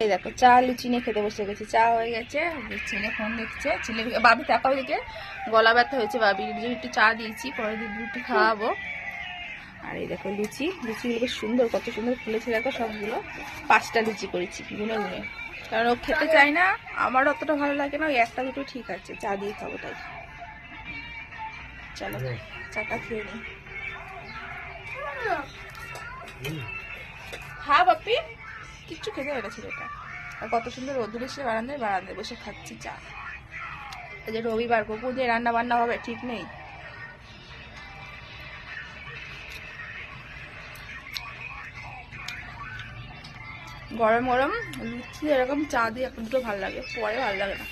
এই দেখো চা লুচি নিয়ে খেতে বসে গেছে, চা হয়ে গেছে, ছেলে ফোন দেখছে, ছেলে বাবি তাকাও দিকে গলা ব্যথা হয়েছে, বাবির একটু চা দিয়েছি, পরে রুটি খাওয়াবো। আর এই দেখো লুচি, লুচিগুলো বেশ সুন্দর, কত সুন্দর ফুলেছে দেখো সবগুলো। 5টা লুচি করেছি গুনে গুনে, কারণ ও খেতে চায় না, আমার অতটা ভালো লাগে না, ওই একটা দুটো ঠিক আছে, চা দিয়ে খাবো তাই। চলো চাটা খেয়ে নিই। হ্যাঁ বাপি, কিচ্ছু খেতে হবে না ছেলেটা। আর কত সুন্দর রোদ্দুর এসে বারান্দায় বারান্দায় বসে খাচ্ছি চা। এই যে রবিবার কখন দিয়ে রান্না বান্না হবে ঠিক নেই। গরম গরম লুচি এরকম চা দিয়ে এখন দুটো ভালো লাগে, পরে ভালো লাগে না।